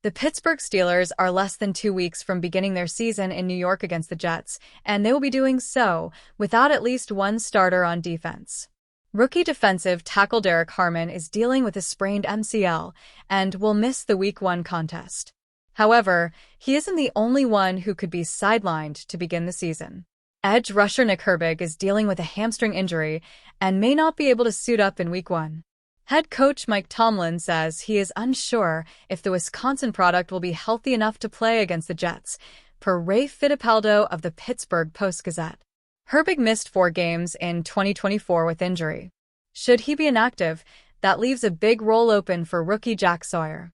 The Pittsburgh Steelers are less than 2 weeks from beginning their season in New York against the Jets, and they will be doing so without at least one starter on defense. Rookie defensive tackle Derek Harmon is dealing with a sprained MCL and will miss the Week 1 contest. However, he isn't the only one who could be sidelined to begin the season. Edge rusher Nick Herbig is dealing with a hamstring injury and may not be able to suit up in Week 1. Head coach Mike Tomlin says he is unsure if the Wisconsin product will be healthy enough to play against the Jets, per Ray Fittipaldo of the Pittsburgh Post-Gazette. Herbig missed 4 games in 2024 with injury. Should he be inactive, that leaves a big role open for rookie Jack Sawyer.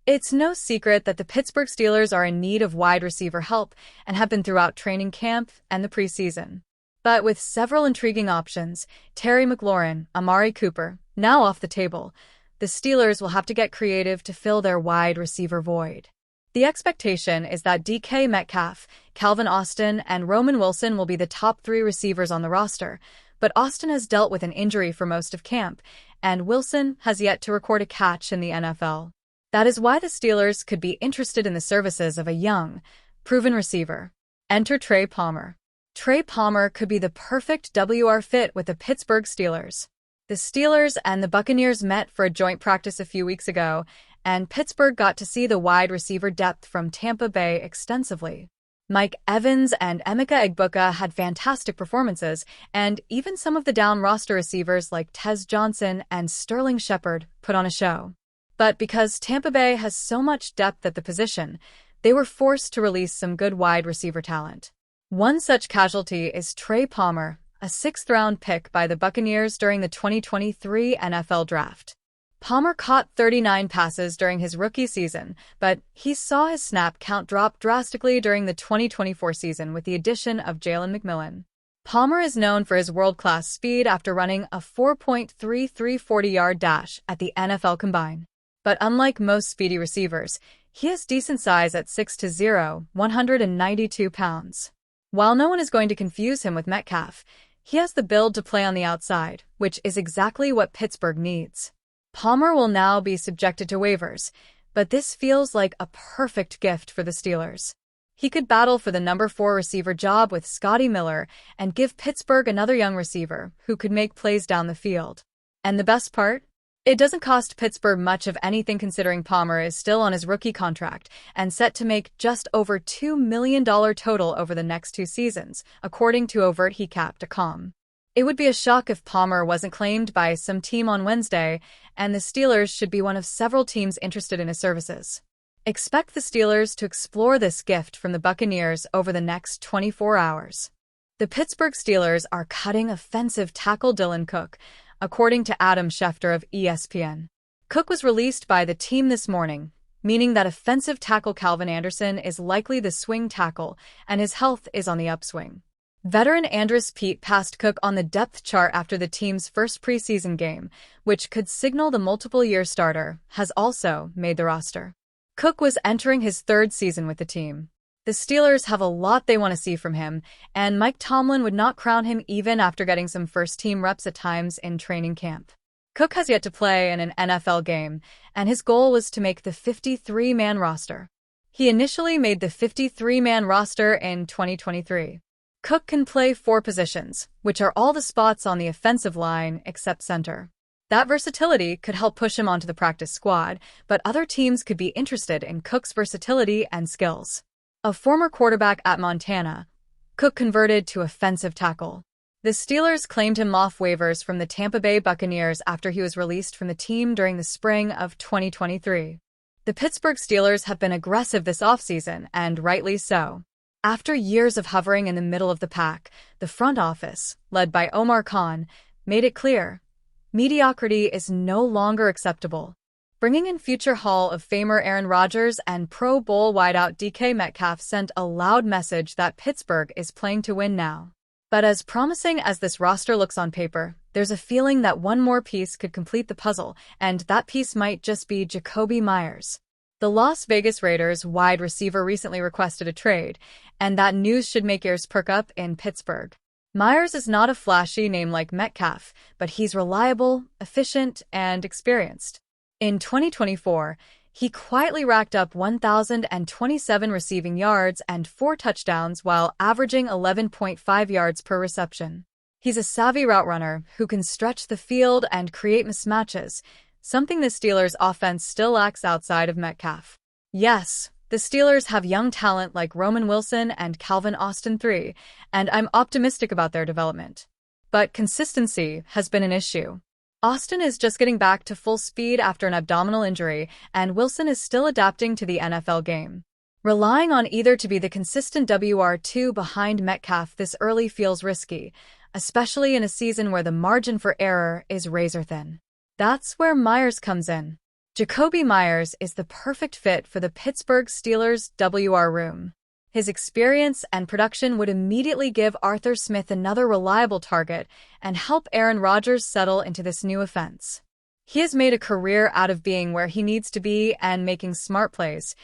It's no secret that the Pittsburgh Steelers are in need of wide receiver help and have been throughout training camp and the preseason. But with several intriguing options, Terry McLaurin, Amari Cooper, now off the table, the Steelers will have to get creative to fill their wide receiver void. The expectation is that DK Metcalf, Calvin Austin, and Roman Wilson will be the top 3 receivers on the roster, but Austin has dealt with an injury for most of camp, and Wilson has yet to record a catch in the NFL. That is why the Steelers could be interested in the services of a young, proven receiver. Enter Trey Palmer. Trey Palmer could be the perfect WR fit with the Pittsburgh Steelers. The Steelers and the Buccaneers met for a joint practice a few weeks ago, and Pittsburgh got to see the wide receiver depth from Tampa Bay extensively. Mike Evans and Emeka Egbuka had fantastic performances, and even some of the down roster receivers like Tez Johnson and Sterling Shepard put on a show. But because Tampa Bay has so much depth at the position, they were forced to release some good wide receiver talent. One such casualty is Trey Palmer, a 6th-round pick by the Buccaneers during the 2023 NFL Draft. Palmer caught 39 passes during his rookie season, but he saw his snap count drop drastically during the 2024 season with the addition of Jalen McMillan. Palmer is known for his world-class speed after running a 4.33 40-yard dash at the NFL Combine. But unlike most speedy receivers, he has decent size at 6'0", 192 pounds. While no one is going to confuse him with Metcalf, he has the build to play on the outside, which is exactly what Pittsburgh needs. Palmer will now be subjected to waivers, but this feels like a perfect gift for the Steelers. He could battle for the number 4 receiver job with Scotty Miller and give Pittsburgh another young receiver who could make plays down the field. And the best part? It doesn't cost Pittsburgh much of anything considering Palmer is still on his rookie contract and set to make just over $2 million total over the next 2 seasons, according to OvertHeCap.com. It would be a shock if Palmer wasn't claimed by some team on Wednesday, and the Steelers should be one of several teams interested in his services. Expect the Steelers to explore this gift from the Buccaneers over the next 24 hours. The Pittsburgh Steelers are cutting offensive tackle Dylan Cook, according to Adam Schefter of ESPN. Cook was released by the team this morning, meaning that offensive tackle Calvin Anderson is likely the swing tackle, and his health is on the upswing. Veteran Andrus Peat passed Cook on the depth chart after the team's first preseason game, which could signal the multiple-year starter has also made the roster. Cook was entering his 3rd season with the team. The Steelers have a lot they want to see from him, and Mike Tomlin would not crown him even after getting some first-team reps at times in training camp. Cook has yet to play in an NFL game, and his goal was to make the 53-man roster. He initially made the 53-man roster in 2023. Cook can play 4 positions, which are all the spots on the offensive line except center. That versatility could help push him onto the practice squad, but other teams could be interested in Cook's versatility and skills. A former quarterback at Montana, Cook converted to offensive tackle. The Steelers claimed him off waivers from the Tampa Bay Buccaneers after he was released from the team during the spring of 2023. The Pittsburgh Steelers have been aggressive this offseason, and rightly so. After years of hovering in the middle of the pack, the front office, led by Omar Khan, made it clear mediocrity is no longer acceptable. Bringing in future Hall of Famer Aaron Rodgers and Pro Bowl wideout DK Metcalf sent a loud message that Pittsburgh is playing to win now. But as promising as this roster looks on paper, there's a feeling that one more piece could complete the puzzle, and that piece might just be Jakobi Meyers. The Las Vegas Raiders wide receiver recently requested a trade, and that news should make ears perk up in Pittsburgh. Meyers is not a flashy name like Metcalf, but he's reliable, efficient, and experienced. In 2024, He quietly racked up 1,027 receiving yards and 4 touchdowns while averaging 11.5 yards per reception. He's a savvy route runner who can stretch the field and create mismatches, something the Steelers' offense still lacks outside of Metcalf. Yes, the Steelers have young talent like Roman Wilson and Calvin Austin III, and I'm optimistic about their development. But consistency has been an issue. Austin is just getting back to full speed after an abdominal injury, and Wilson is still adapting to the NFL game. Relying on either to be the consistent WR2 behind Metcalf this early feels risky, especially in a season where the margin for error is razor-thin. That's where Meyers comes in. Jakobi Meyers is the perfect fit for the Pittsburgh Steelers' WR room. His experience and production would immediately give Arthur Smith another reliable target and help Aaron Rodgers settle into this new offense. He has made a career out of being where he needs to be and making smart plays,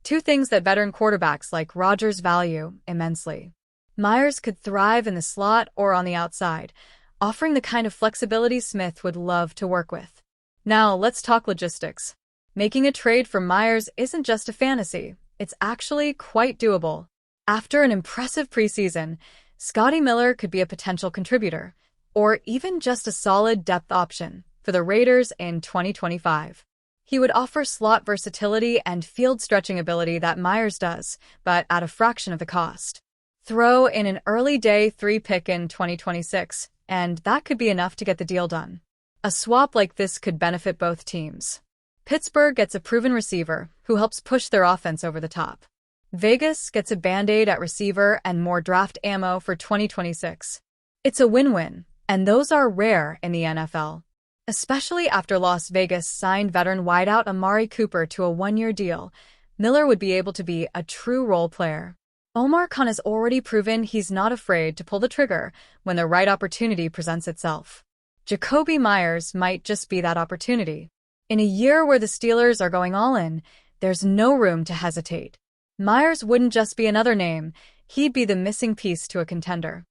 two things that veteran quarterbacks like Rodgers value immensely. Meyers could thrive in the slot or on the outside, offering the kind of flexibility Smith would love to work with. Now, let's talk logistics. Making a trade for Meyers isn't just a fantasy. It's actually quite doable. After an impressive preseason, Scotty Miller could be a potential contributor, or even just a solid depth option for the Raiders in 2025. He would offer slot versatility and field stretching ability that Meyers does, but at a fraction of the cost. Throw in an early day 3 pick in 2026, and that could be enough to get the deal done. A swap like this could benefit both teams. Pittsburgh gets a proven receiver who helps push their offense over the top. Vegas gets a Band-Aid at receiver and more draft ammo for 2026. It's a win-win, and those are rare in the NFL. Especially after Las Vegas signed veteran wideout Amari Cooper to a 1-year deal, Miller would be able to be a true role player. Omar Khan has already proven he's not afraid to pull the trigger when the right opportunity presents itself. Jakobi Meyers might just be that opportunity. In a year where the Steelers are going all in, there's no room to hesitate. Meyers wouldn't just be another name, he'd be the missing piece to a contender.